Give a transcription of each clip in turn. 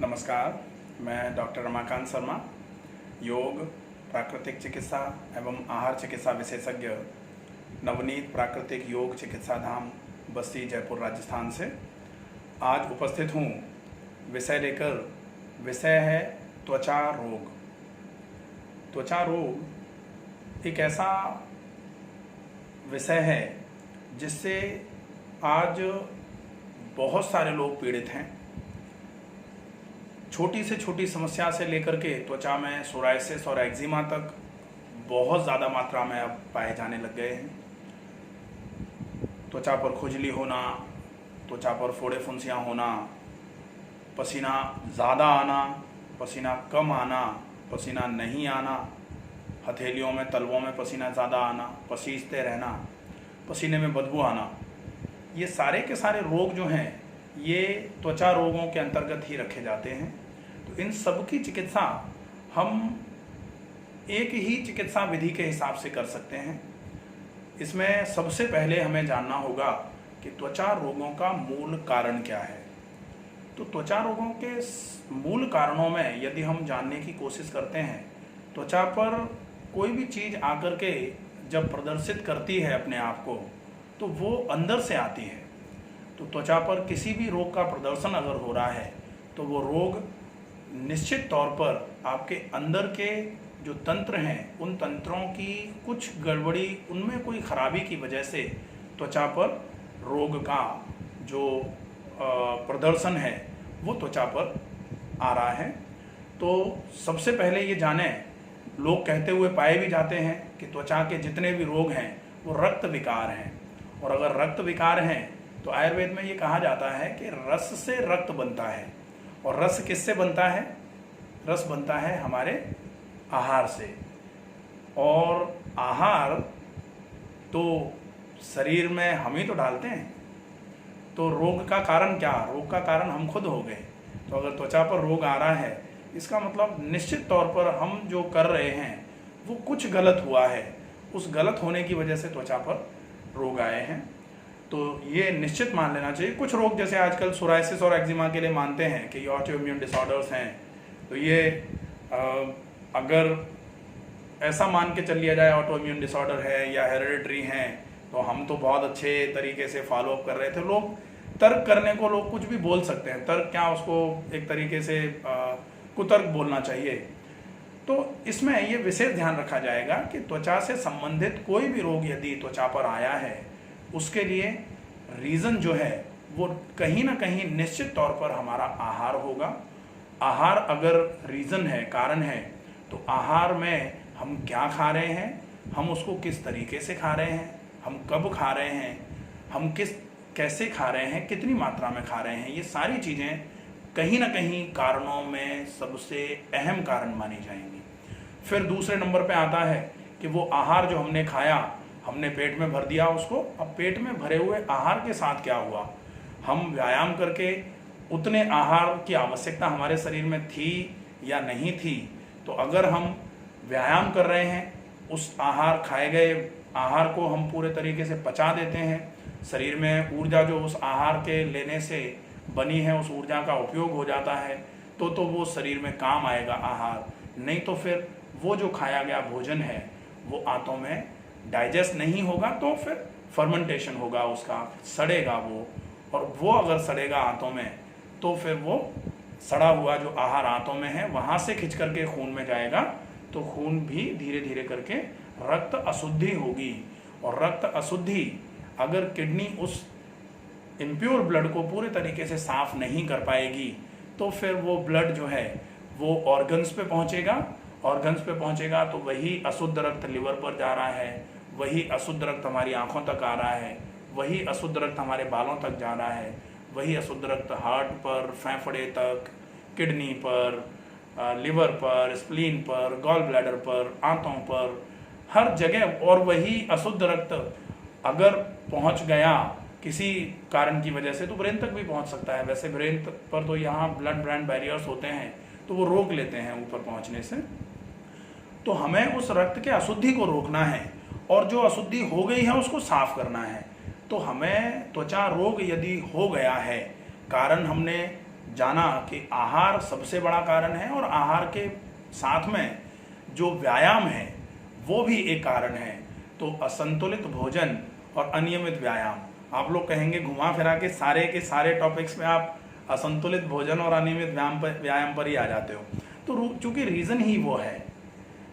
नमस्कार, मैं डॉक्टर रमाकांत शर्मा, योग, प्राकृतिक चिकित्सा एवं आहार चिकित्सा विशेषज्ञ, नवनीत प्राकृतिक योग चिकित्सा धाम, बस्ती, जयपुर, राजस्थान से आज उपस्थित हूँ विषय लेकर। विषय है त्वचा रोग। त्वचा रोग एक ऐसा विषय है जिससे आज बहुत सारे लोग पीड़ित हैं। छोटी से छोटी समस्या से लेकर के त्वचा में सोराइसिस और एक्जिमा तक बहुत ज़्यादा मात्रा में अब पाए जाने लग गए हैं। त्वचा पर खुजली होना, त्वचा पर फोड़े फुंसियाँ होना, पसीना ज़्यादा आना, पसीना कम आना, पसीना नहीं आना, हथेलियों में तलवों में पसीना ज़्यादा आना, पसीजते रहना, पसीने में बदबू आना, ये सारे के सारे रोग जो हैं ये त्वचा रोगों के अंतर्गत ही रखे जाते हैं। तो इन सब की चिकित्सा हम एक ही चिकित्सा विधि के हिसाब से कर सकते हैं। इसमें सबसे पहले हमें जानना होगा कि त्वचा रोगों का मूल कारण क्या है। तो त्वचा रोगों के मूल कारणों में यदि हम जानने की कोशिश करते हैं, त्वचा पर कोई भी चीज़ आकर के जब प्रदर्शित करती है अपने आप को, तो वो अंदर से आती है। तो त्वचा पर किसी भी रोग का प्रदर्शन अगर हो रहा है तो वो रोग निश्चित तौर पर आपके अंदर के जो तंत्र हैं, उन तंत्रों की कुछ गड़बड़ी, उनमें कोई खराबी की वजह से त्वचा पर रोग का जो प्रदर्शन है वो त्वचा पर आ रहा है। तो सबसे पहले ये जानें, लोग कहते हुए पाए भी जाते हैं कि त्वचा के जितने भी रोग हैं वो रक्त विकार हैं। और अगर रक्त विकार हैं तो आयुर्वेद में ये कहा जाता है कि रस से रक्त बनता है। और रस किससे बनता है? रस बनता है हमारे आहार से। और आहार तो शरीर में हम ही तो डालते हैं। तो रोग का कारण क्या? रोग का कारण हम खुद हो गए। तो अगर त्वचा पर रोग आ रहा है, इसका मतलब निश्चित तौर पर हम जो कर रहे हैं वो कुछ गलत हुआ है। उस गलत होने की वजह से त्वचा पर रोग आए हैं। तो ये निश्चित मान लेना चाहिए। कुछ रोग जैसे आजकल सोराइसिस और एक्जिमा के लिए मानते हैं कि ये ऑटोइम्यून डिसऑर्डर्स हैं। तो ये अगर ऐसा मान के चल लिया जाए ऑटोइम्यून डिसऑर्डर है या हेरिडिटरी हैं, तो हम तो बहुत अच्छे तरीके से फॉलो अप कर रहे थे। लोग तर्क करने को लोग कुछ भी बोल सकते हैं। तर्क क्या, उसको एक तरीके से कुतर्क बोलना चाहिए। तो इसमें ये विशेष ध्यान रखा जाएगा कि त्वचा से संबंधित कोई भी रोग यदि त्वचा पर आया है, उसके लिए रीज़न जो है वो कहीं ना कहीं निश्चित तौर पर हमारा आहार होगा। आहार अगर रीज़न है, कारण है, तो आहार में हम क्या खा रहे हैं, हम उसको किस तरीके से खा रहे हैं, हम कब खा रहे हैं, हम कैसे खा रहे हैं, कितनी मात्रा में खा रहे हैं, ये सारी चीज़ें कहीं ना कहीं कारणों में सबसे अहम कारण मानी जाएंगी। फिर दूसरे नंबर पे आता है कि वो आहार जो हमने खाया, हमने पेट में भर दिया उसको। अब पेट में भरे हुए आहार के साथ क्या हुआ? हम व्यायाम करके उतने आहार की आवश्यकता हमारे शरीर में थी या नहीं थी? तो अगर हम व्यायाम कर रहे हैं, उस आहार, खाए गए आहार को हम पूरे तरीके से पचा देते हैं, शरीर में ऊर्जा जो उस आहार के लेने से बनी है, उस ऊर्जा का उपयोग हो जाता है, तो वो शरीर में काम आएगा आहार। नहीं तो फिर वो जो खाया गया भोजन है वो आंतों में डाइजेस्ट नहीं होगा, तो फिर फर्मेंटेशन होगा, उसका सड़ेगा वो। और वो अगर सड़ेगा आंतों में, तो फिर वो सड़ा हुआ जो आहार आंतों में है वहाँ से खिंच करके खून में जाएगा, तो खून भी धीरे धीरे करके रक्त अशुद्धि होगी। और रक्त अशुद्धि अगर किडनी उस इम्प्योर ब्लड को पूरे तरीके से साफ नहीं कर पाएगी, तो फिर वो ब्लड जो है वो ऑर्गन्स पे पहुँचेगा। ऑर्गन्स पे पहुँचेगा तो वही अशुद्ध रक्त लिवर पर जा रहा है, वही अशुद्ध रक्त हमारी आँखों तक आ रहा है, वही अशुद्ध रक्त हमारे बालों तक जा रहा है, वही अशुद्ध रक्त हार्ट पर, फेफड़े तक, किडनी पर, लिवर पर, स्प्लीन पर, गॉल ब्लैडर पर, आंतों पर, हर जगह। और वही अशुद्ध रक्त अगर पहुंच गया किसी कारण की वजह से तो ब्रेन तक भी पहुंच सकता है। वैसे ब्रेन पर तो यहाँ ब्लड ब्रेन बैरियर्स होते हैं, तो वो रोक लेते हैं ऊपर पहुंचने से। तो हमें उस रक्त के अशुद्धि को रोकना है और जो अशुद्धि हो गई है उसको साफ करना है। तो हमें त्वचा रोग यदि हो गया है, कारण हमने जाना कि आहार सबसे बड़ा कारण है और आहार के साथ में जो व्यायाम है वो भी एक कारण है। तो असंतुलित भोजन और अनियमित व्यायाम, आप लोग कहेंगे घुमा फिरा के सारे टॉपिक्स में आप असंतुलित भोजन और अनियमित व्यायाम पर ही आ जाते हो। तो चूंकि रीजन ही वो है,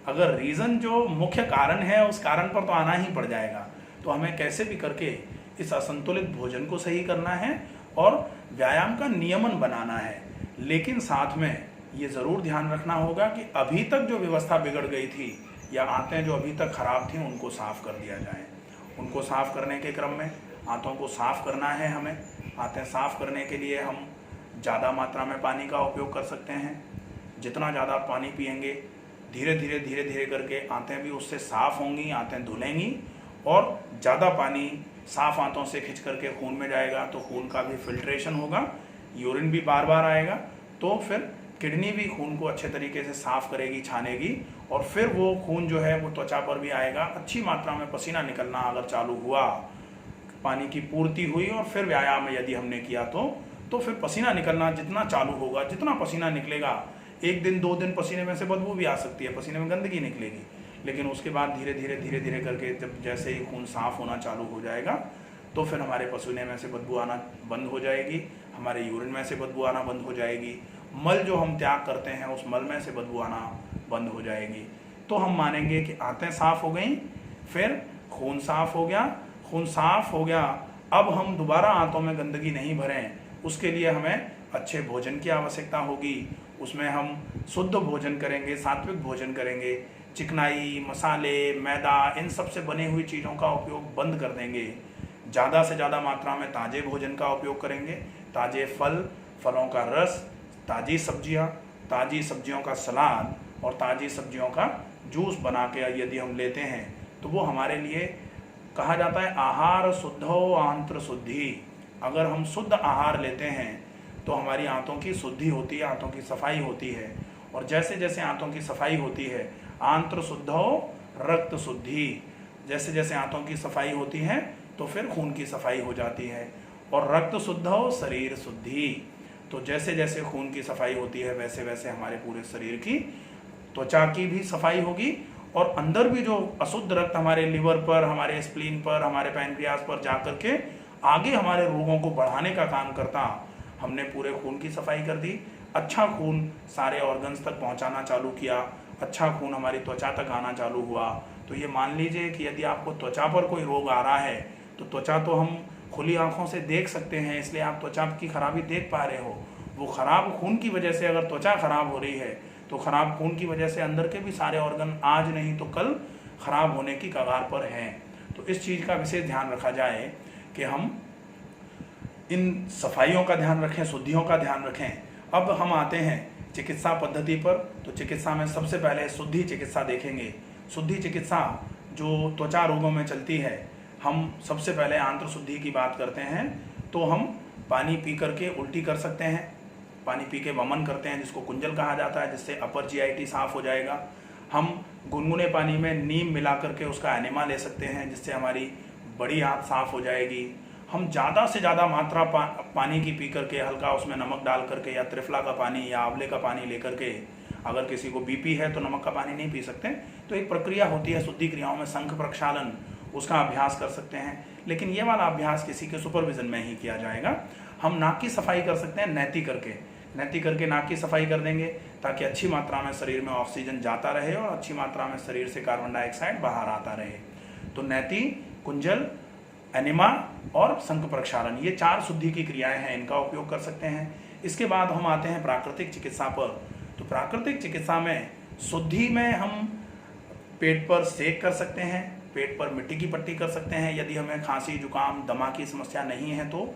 अगर रीजन जो मुख्य कारण है उस कारण पर तो आना ही पड़ जाएगा। तो हमें कैसे भी करके इस असंतुलित भोजन को सही करना है और व्यायाम का नियमन बनाना है। लेकिन साथ में ये ज़रूर ध्यान रखना होगा कि अभी तक जो व्यवस्था बिगड़ गई थी या आंतें जो अभी तक खराब थी उनको साफ कर दिया जाए। उनको साफ करने के क्रम में आंतों को साफ करना है हमें। आंतें साफ करने के लिए हम ज़्यादा मात्रा में पानी का उपयोग कर सकते हैं। जितना ज़्यादा पानी पिएंगे धीरे धीरे करके आंतें भी उससे साफ होंगी, आंतें धुलेंगी और ज़्यादा पानी साफ आंतों से खिंच करके खून में जाएगा तो खून का भी फिल्ट्रेशन होगा, यूरिन भी बार बार आएगा, तो फिर किडनी भी खून को अच्छे तरीके से साफ करेगी, छानेगी और फिर वो खून जो है वो त्वचा पर भी आएगा। अच्छी मात्रा में पसीना निकलना अगर चालू हुआ, पानी की पूर्ति हुई और फिर व्यायाम यदि हमने किया तो फिर पसीना निकलना जितना चालू होगा, जितना पसीना निकलेगा, 1 दिन 2 दिन पसीने में से बदबू भी आ सकती है, पसीने में गंदगी निकलेगी, लेकिन उसके बाद धीरे धीरे करके जब जैसे ही खून साफ होना चालू हो जाएगा तो फिर हमारे पसीने में से बदबू आना बंद हो जाएगी, हमारे यूरिन में से बदबू आना बंद हो जाएगी, मल जो हम त्याग करते हैं उस मल में से बदबू आना बंद हो जाएगी। तो हम मानेंगे कि आंतें साफ हो गई, फिर खून साफ हो गया, खून साफ हो गया, अब हम दोबारा आंतों में गंदगी नहीं भरें, उसके लिए हमें अच्छे भोजन की आवश्यकता होगी। उसमें हम शुद्ध भोजन करेंगे, सात्विक भोजन करेंगे, चिकनाई, मसाले, मैदा, इन सब से बनी हुई चीज़ों का उपयोग बंद कर देंगे। ज़्यादा से ज़्यादा मात्रा में ताज़े भोजन का उपयोग करेंगे, ताज़े फल, फलों का रस, ताज़ी सब्जियां, ताज़ी सब्जियों का सलाद और ताज़ी सब्जियों का जूस बना के यदि हम लेते हैं तो वो हमारे लिए, कहा जाता है आहार शुद्धो आंत्र शुद्धि। अगर हम शुद्ध आहार लेते हैं तो हमारी आंतों की शुद्धि होती है, आंतों की सफाई होती है, और जैसे जैसे आंतों की सफाई होती है, आंत्र शुद्धो रक्त शुद्धि, जैसे जैसे आंतों की सफाई होती है तो फिर खून की सफाई हो जाती है, और रक्त शुद्धो शरीर शुद्धि, तो जैसे जैसे खून की सफाई होती है वैसे वैसे हमारे पूरे शरीर की, त्वचा की भी सफाई होगी, और अंदर भी जो अशुद्ध रक्त हमारे लिवर पर, हमारे स्प्लीन पर, हमारे पैनक्रियास पर जा करके आगे हमारे रोगों को बढ़ाने का काम करता, हमने पूरे खून की सफाई कर दी, अच्छा खून सारे ऑर्गन्स तक पहुंचाना चालू किया, अच्छा खून हमारी त्वचा तक आना चालू हुआ। तो ये मान लीजिए कि यदि आपको त्वचा पर कोई रोग आ रहा है तो त्वचा तो हम खुली आंखों से देख सकते हैं, इसलिए आप त्वचा की खराबी देख पा रहे हो। वो खराब खून की वजह से अगर त्वचा खराब हो रही है तो खराब खून की वजह से अंदर के भी सारे ऑर्गन आज नहीं तो कल खराब होने की कगार पर हैं। तो इस चीज़ का विशेष ध्यान रखा जाए कि हम इन सफाइयों का ध्यान रखें, शुद्धियों का ध्यान रखें। अब हम आते हैं चिकित्सा पद्धति पर। तो चिकित्सा में सबसे पहले शुद्धि चिकित्सा देखेंगे। शुद्धि चिकित्सा जो त्वचा रोगों में चलती है, हम सबसे पहले आंत्र शुद्धि की बात करते हैं तो हम पानी पी करके उल्टी कर सकते हैं, पानी पी के वमन करते हैं जिसको कुंजल कहा जाता है, जिससे अपर जीआईटी साफ हो जाएगा। हम गुनगुने पानी में नीम मिला करके उसका एनेमा ले सकते हैं जिससे हमारी बड़ी आंत साफ हो जाएगी। हम ज़्यादा से ज़्यादा मात्रा पानी की पी करके, हल्का उसमें नमक डाल करके या त्रिफला का पानी या आंवले का पानी लेकर के, अगर किसी को बीपी है तो नमक का पानी नहीं पी सकते, तो एक प्रक्रिया होती है शुद्धि क्रियाओं में शंख प्रक्षालन, उसका अभ्यास कर सकते हैं। लेकिन ये वाला अभ्यास किसी के सुपरविजन में ही किया जाएगा। हम नाक की सफाई कर सकते हैं नैती करके नाक की सफाई कर देंगे ताकि अच्छी मात्रा में शरीर में ऑक्सीजन जाता रहे और अच्छी मात्रा में शरीर से कार्बन डाइऑक्साइड बाहर आता रहे। तो नैती, कुंजल, एनिमा और शंख प्रक्षालन, ये 4 शुद्धि की क्रियाएं हैं, इनका उपयोग कर सकते हैं। इसके बाद हम आते हैं प्राकृतिक चिकित्सा पर। तो प्राकृतिक चिकित्सा में शुद्धि में हम पेट पर सेक कर सकते हैं, पेट पर मिट्टी की पट्टी कर सकते हैं यदि हमें खांसी, जुकाम, दमा की समस्या नहीं है तो।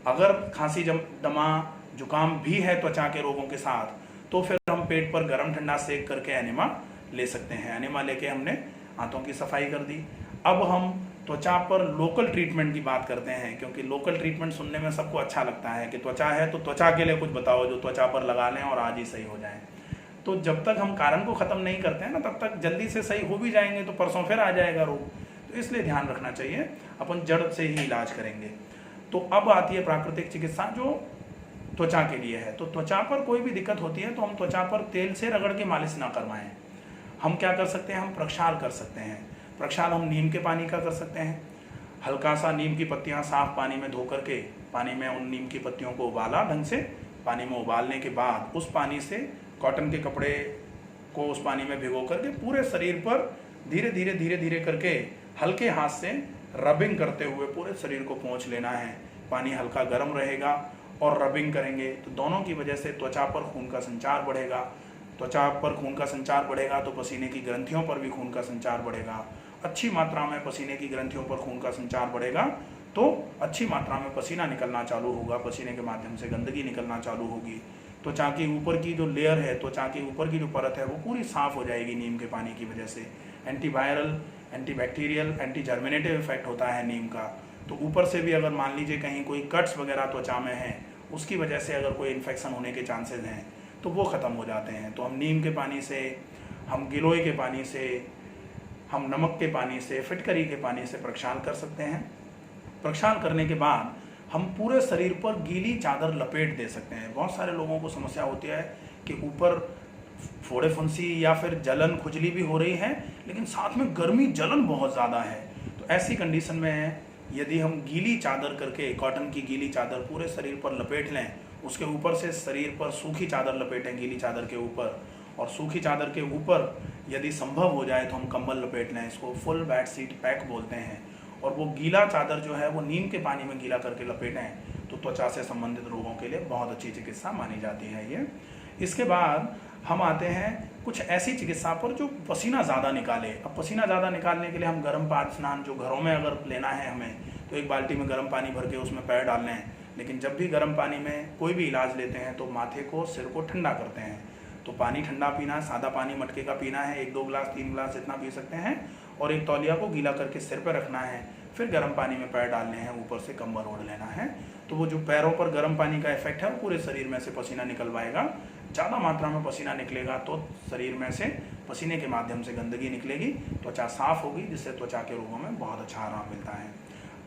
अगर खांसी, दमा, जुकाम भी है त्वचा के रोगों के साथ तो फिर हम पेट पर गर्म ठंडा सेक करके एनिमा ले सकते हैं। एनिमा लेके हमने आंतों की सफाई कर दी। अब हम त्वचा पर लोकल ट्रीटमेंट की बात करते हैं, क्योंकि लोकल ट्रीटमेंट सुनने में सबको अच्छा लगता है कि त्वचा है तो त्वचा के लिए कुछ बताओ जो त्वचा पर लगा लें और आज ही सही हो जाए। तो जब तक हम कारण को ख़त्म नहीं करते हैं ना, तब तक जल्दी से सही हो भी जाएंगे तो परसों फिर आ जाएगा रोग। तो इसलिए ध्यान रखना चाहिए, अपन जड़ से ही इलाज करेंगे। तो अब आती है प्राकृतिक चिकित्सा जो त्वचा के लिए है। तो त्वचा पर कोई भी दिक्कत होती है तो हम त्वचा पर तेल से रगड़ के मालिश ना करवाएं। हम क्या कर सकते हैं, हम प्रक्षाल कर सकते हैं। प्रक्षाल हम नीम के पानी का कर सकते हैं। हल्का सा नीम की पत्तियां साफ पानी में धो करके पानी में उन नीम की पत्तियों को उबाला ढंग से, पानी में उबालने के बाद उस पानी से कॉटन के कपड़े को उस पानी में भिगो करके पूरे शरीर पर धीरे धीरे धीरे धीरे करके हल्के हाथ से रबिंग करते हुए पूरे शरीर को पोंछ लेना है। पानी हल्का गर्म रहेगा और रबिंग करेंगे तो दोनों की वजह से त्वचा पर खून का संचार बढ़ेगा। त्वचा पर खून का संचार बढ़ेगा तो पसीने की ग्रंथियों पर भी खून का संचार बढ़ेगा। अच्छी मात्रा में पसीने की ग्रंथियों पर खून का संचार बढ़ेगा तो अच्छी मात्रा में पसीना निकलना चालू होगा, पसीने के माध्यम से गंदगी निकलना चालू होगी। त्वचा के ऊपर की जो लेयर है, त्वचा के ऊपर की जो परत है वो पूरी साफ हो जाएगी नीम के पानी की वजह से। Antiviral, antibacterial, anti germinative effect होता है नीम का। तो ऊपर से भी अगर मान लीजिए कहीं कोई कट्स वगैरह त्वचा में है, उसकी वजह से अगर कोई इन्फेक्शन होने के चांसेस हैं तो वो ख़त्म हो जाते हैं। तो हम नीम के पानी से, हम गिलोय के पानी से, हम नमक के पानी से, फिटकरी के पानी से प्रक्षाल कर सकते हैं। प्रक्षाल करने के बाद हम पूरे शरीर पर गीली चादर लपेट दे सकते हैं। बहुत सारे लोगों को समस्या होती है कि ऊपर फोड़े फुंसी या फिर जलन खुजली भी हो रही है लेकिन साथ में गर्मी जलन बहुत ज़्यादा है। तो ऐसी कंडीशन में यदि हम गीली चादर करके, कॉटन की गीली चादर पूरे शरीर पर लपेट लें, उसके ऊपर से शरीर पर सूखी चादर लपेटें गीली चादर के ऊपर, और सूखी चादर के ऊपर यदि संभव हो जाए तो हम कंबल लपेट लें। इसको फुल बेड शीट पैक बोलते हैं। और वो गीला चादर जो है वो नीम के पानी में गीला करके लपेटें तो त्वचा से संबंधित रोगों के लिए बहुत अच्छी चिकित्सा मानी जाती है ये। इसके बाद हम आते हैं कुछ ऐसी चिकित्सा पर जो पसीना ज़्यादा निकाले। अब पसीना ज़्यादा निकालने के लिए हम गर्म पानी स्नान जो घरों में अगर लेना है हमें तो एक बाल्टी में गर्म पानी भर के उसमें पैर डाल लें। लेकिन जब भी गर्म पानी में कोई भी इलाज लेते हैं तो माथे को, सिर को ठंडा करते हैं। तो पानी ठंडा पीना है, सादा पानी मटके का पीना है, 1-2 गिलास 3 गिलास इतना पी सकते हैं। और एक तौलिया को गीला करके सिर पर रखना है, फिर गर्म पानी में पैर डालने हैं, ऊपर से कंबल ओढ़ लेना है। तो वो जो पैरों पर गर्म पानी का इफेक्ट है वो पूरे शरीर में से पसीना निकलवाएगा। ज़्यादा मात्रा में पसीना निकलेगा तो शरीर में से पसीने के माध्यम से गंदगी निकलेगी, त्वचा साफ होगी, जिससे त्वचा के रोगों में बहुत अच्छा आराम मिलता है।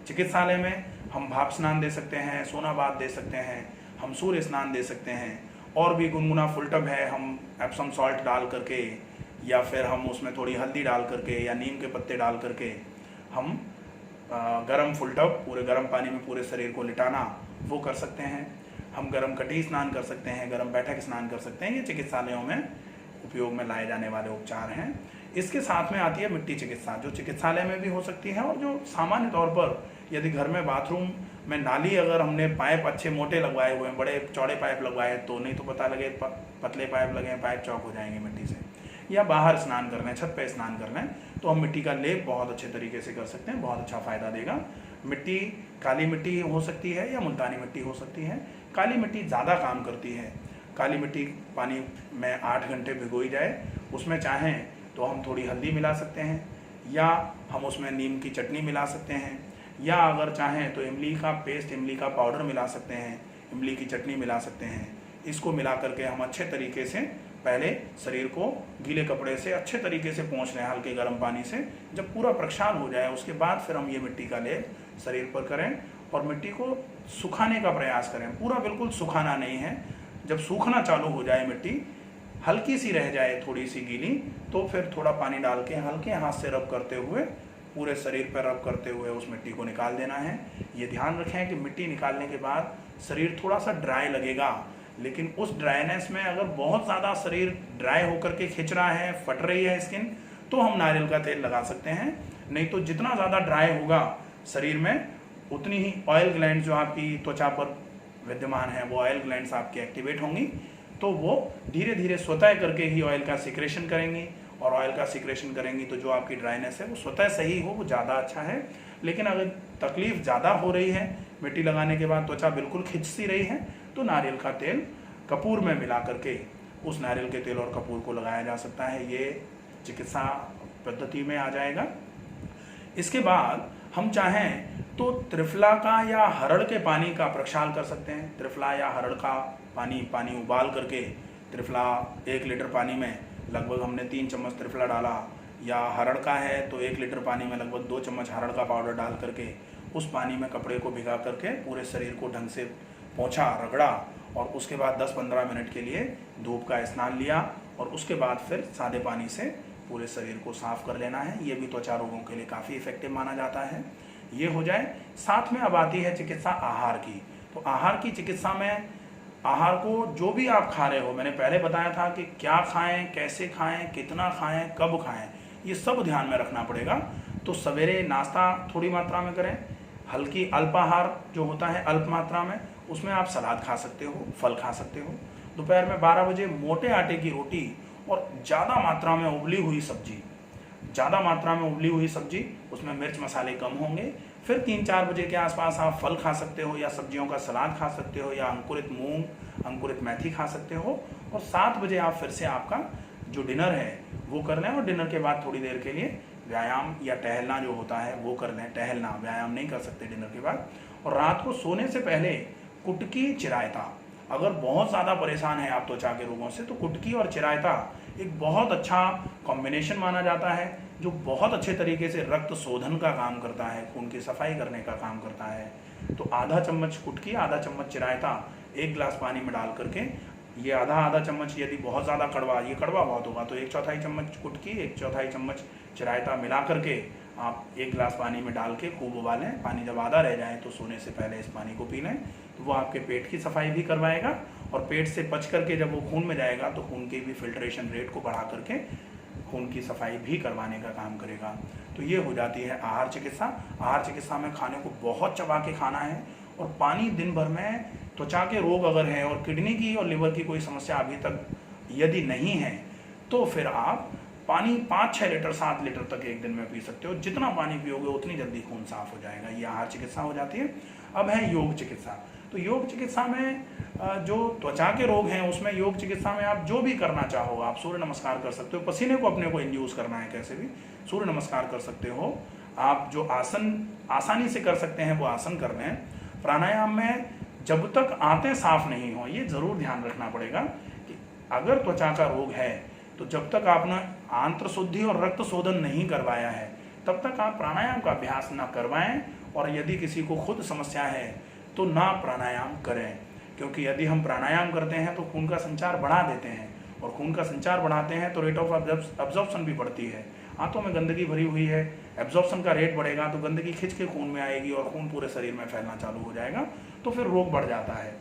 चिकित्सालय में हम भाप स्नान दे सकते हैं, सोना बाथ दे सकते हैं, हम सूर्य स्नान दे सकते हैं। और भी गुनगुना फुल टब है, हम एप्सम सॉल्ट डाल करके या फिर हम उसमें थोड़ी हल्दी डाल करके या नीम के पत्ते डाल करके हम गरम फुल टब पूरे गर्म पानी में पूरे शरीर को लिटाना वो कर सकते हैं। हम गरम कटी स्नान कर सकते हैं, गरम बैठक स्नान कर सकते हैं। ये चिकित्सालयों में उपयोग में लाए जाने वाले उपचार हैं। इसके साथ में आती है मिट्टी चिकित्सा, जो चिकित्सालय में भी हो सकती है और जो सामान्य तौर पर यदि घर में बाथरूम में नाली अगर हमने पाइप अच्छे मोटे लगवाए हुए हैं, बड़े चौड़े पाइप लगवाए तो नहीं तो पता लगे पतले पाइप लगे हैं, पाइप चौक हो जाएंगे मिट्टी से। या बाहर स्नान कर लें, छत पे स्नान कर लें तो हम मिट्टी का लेप बहुत अच्छे तरीके से कर सकते हैं, बहुत अच्छा फ़ायदा देगा। मिट्टी काली मिट्टी हो सकती है या मुल्तानी मिट्टी हो सकती है। काली मिट्टी ज़्यादा काम करती है। काली मिट्टी पानी में 8 घंटे भिगोई जाए, उसमें चाहें तो हम थोड़ी हल्दी मिला सकते हैं या हम उसमें नीम की चटनी मिला सकते हैं, या अगर चाहें तो इमली का पेस्ट, इमली का पाउडर मिला सकते हैं, इमली की चटनी मिला सकते हैं। इसको मिला करके हम अच्छे तरीके से पहले शरीर को गीले कपड़े से अच्छे तरीके से पोंछ लें हल्के गर्म पानी से। जब पूरा प्रक्षाल हो जाए उसके बाद फिर हम ये मिट्टी का लेप शरीर पर करें और मिट्टी को सुखाने का प्रयास करें। पूरा बिल्कुल सुखाना नहीं है। जब सूखना चालू हो जाए, मिट्टी हल्की सी रह जाए थोड़ी सी गीली, तो फिर थोड़ा पानी डाल के हल्के हाथ से रब करते हुए पूरे शरीर पर रब करते हुए उस मिट्टी को निकाल देना है। ये ध्यान रखें कि मिट्टी निकालने के बाद शरीर थोड़ा सा ड्राई लगेगा, लेकिन उस ड्राइनेस में अगर बहुत ज़्यादा शरीर ड्राई होकर के खिंच रहा है, फट रही है स्किन, तो हम नारियल का तेल लगा सकते हैं। नहीं तो जितना ज़्यादा ड्राई होगा शरीर में उतनी ही ऑयल ग्लैंड जो आपकी त्वचा पर विद्यमान है वो ऑयल ग्लैंड्स आपकी एक्टिवेट होंगी, तो वो धीरे धीरे स्वतः करके ही ऑयल का सिक्रेशन करेंगी। और ऑयल का सिक्रेशन करेंगी तो जो आपकी ड्राइनेस है वो स्वतः सही हो, वो ज़्यादा अच्छा है। लेकिन अगर तकलीफ ज़्यादा हो रही है, मिट्टी लगाने के बाद त्वचा बिल्कुल खिंच सी रही है, तो नारियल का तेल कपूर में मिला करके उस नारियल के तेल और कपूर को लगाया जा सकता है। ये चिकित्सा पद्धति में आ जाएगा। इसके बाद हम चाहें तो त्रिफला का या हरड़ के पानी का प्रक्षाल कर सकते हैं। त्रिफला या हरड़ का पानी उबाल करके, त्रिफला 1 लीटर पानी में लगभग हमने 3 चम्मच त्रिफला डाला, या हरड़ का है तो 1 लीटर पानी में लगभग 2 चम्मच हरड़ का पाउडर डाल करके उस पानी में कपड़े को भिगा करके पूरे शरीर को ढंग से पोंछा, रगड़ा और उसके बाद 10-15 मिनट के लिए धूप का स्नान लिया और उसके बाद फिर सादे पानी से पूरे शरीर को साफ कर लेना है। ये भी त्वचा रोगों के लिए काफ़ी इफेक्टिव माना जाता है। ये हो जाए, साथ में अब आती है चिकित्सा आहार की। तो आहार की चिकित्सा में आहार को जो भी आप खा रहे हो, मैंने पहले बताया था कि क्या खाएं, कैसे खाएं, कितना खाएं, कब खाएं, ये सब ध्यान में रखना पड़ेगा। तो सवेरे नाश्ता थोड़ी मात्रा में करें, हल्की अल्पाहार जो होता है अल्प मात्रा में, उसमें आप सलाद खा सकते हो, फल खा सकते हो। दोपहर में 12 बजे मोटे आटे की रोटी और ज़्यादा मात्रा में उबली हुई सब्जी, ज़्यादा मात्रा में उबली हुई सब्जी, उसमें मिर्च मसाले कम होंगे। फिर 3-4 बजे के आसपास आप फल खा सकते हो या सब्जियों का सलाद खा सकते हो या अंकुरित मूंग, अंकुरित मेथी खा सकते हो। और 7 बजे आप फिर से आपका जो डिनर है वो कर लें और डिनर के बाद थोड़ी देर के लिए व्यायाम या टहलना जो होता है वो कर लें। टहलना, व्यायाम नहीं कर सकते डिनर के बाद। और रात को सोने से पहले कुटकी, चिरायता, अगर बहुत ज़्यादा परेशान है आप त्वचा के रोगों से, तो कुटकी और चिरायता एक बहुत अच्छा कॉम्बिनेशन माना जाता है, जो बहुत अच्छे तरीके से रक्त शोधन का काम करता है, खून की सफाई करने का काम करता है। तो आधा चम्मच कुटकी, आधा चम्मच चिरायता 1 गिलास पानी में डाल करके, ये आधा चम्मच, यदि बहुत ज़्यादा कड़वा, ये कड़वा बहुत होगा तो 1/4 चम्मच कुटकी, 1/4 चम्मच चिरायता मिला करके आप 1 गिलास पानी में डाल के खूब उबालें। पानी जब आधा रह जाए तो सोने से पहले इस पानी को पी लें, तो वो आपके पेट की सफाई भी करवाएगा और पेट से पच करके जब वो खून में जाएगा तो खून के भी फिल्ट्रेशन रेट को बढ़ा करके खून की सफाई भी करवाने का काम करेगा। तो ये हो जाती है आहार चिकित्सा। आहार चिकित्सा में खाने को बहुत चबा के खाना है और पानी दिन भर में, त्वचा के रोग अगर हैं और किडनी की और लिवर की कोई समस्या अभी तक यदि नहीं है तो फिर आप पानी 5-6 लीटर 7 लीटर तक एक दिन में पी सकते हो। जितना पानी पियोगे उतनी जल्दी खून साफ हो जाएगा। ये आहार चिकित्सा हो जाती है। अब है योग चिकित्सा। तो योग चिकित्सा में जो त्वचा के रोग हैं उसमें योग चिकित्सा में आप जो भी करना चाहो, आप सूर्य नमस्कार कर सकते हो। पसीने को अपने को इंड्यूस करना है कैसे भी, सूर्य नमस्कार कर सकते हो। आप जो आसन आसानी से कर सकते हैं वो आसन कर लें। प्राणायाम में जब तक आंतें साफ नहीं हो, ये जरूर ध्यान रखना पड़ेगा कि अगर त्वचा का रोग है तो जब तक आपने आंत्र शुद्धि और रक्त शोधन नहीं करवाया है तब तक आप प्राणायाम का अभ्यास ना करवाएं। और यदि किसी को खुद समस्या है तो ना प्राणायाम करें, क्योंकि यदि हम प्राणायाम करते हैं तो खून का संचार बढ़ा देते हैं और खून का संचार बढ़ाते हैं तो रेट ऑफ एब्जॉर्प्शन भी बढ़ती है। आंतों में गंदगी भरी हुई है, एब्जॉर्प्शन का रेट बढ़ेगा तो गंदगी खिंच के खून में आएगी और खून पूरे शरीर में फैलना चालू हो जाएगा, तो फिर रोग बढ़ जाता है।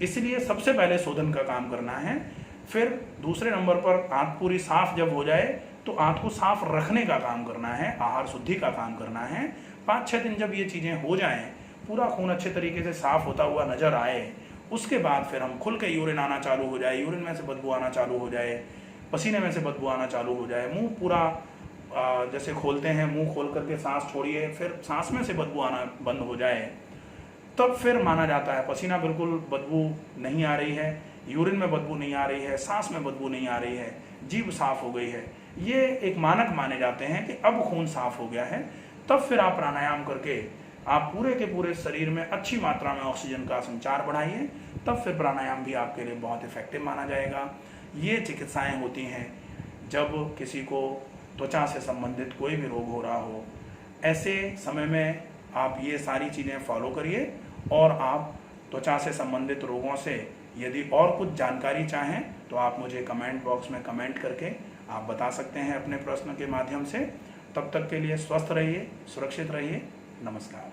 इसलिए सबसे पहले शोधन का काम करना है। फिर दूसरे नंबर पर आंत पूरी साफ जब हो जाए तो आंत को साफ रखने का काम करना है, आहार शुद्धि का काम करना है। 5-6 दिन जब ये चीज़ें हो जाएं, पूरा खून अच्छे तरीके से साफ होता हुआ नजर आए, उसके बाद फिर हम खुल के यूरिन आना चालू हो जाए, यूरिन में से बदबू आना चालू हो जाए, पसीने में से बदबू आना चालू हो जाए, मुंह पूरा जैसे खोलते हैं, मुंह खोल करके सांस छोड़िए, फिर सांस में से बदबू आना बंद हो जाए, तब फिर माना जाता है पसीना बिल्कुल बदबू नहीं आ रही है, यूरिन में बदबू नहीं आ रही है, सांस में बदबू नहीं आ रही है, जीभ साफ हो गई है। ये एक मानक माने जाते हैं कि अब खून साफ हो गया है। तब फिर आप प्राणायाम करके आप पूरे के पूरे शरीर में अच्छी मात्रा में ऑक्सीजन का संचार बढ़ाइए, तब फिर प्राणायाम भी आपके लिए बहुत इफेक्टिव माना जाएगा। ये चिकित्साएं होती हैं जब किसी को त्वचा से संबंधित कोई भी रोग हो रहा हो। ऐसे समय में आप ये सारी चीज़ें फॉलो करिए और आप त्वचा से संबंधित रोगों से यदि और कुछ जानकारी चाहें तो आप मुझे कमेंट बॉक्स में कमेंट करके आप बता सकते हैं अपने प्रश्न के माध्यम से। तब तक के लिए स्वस्थ रहिए, सुरक्षित रहिए। नमस्कार।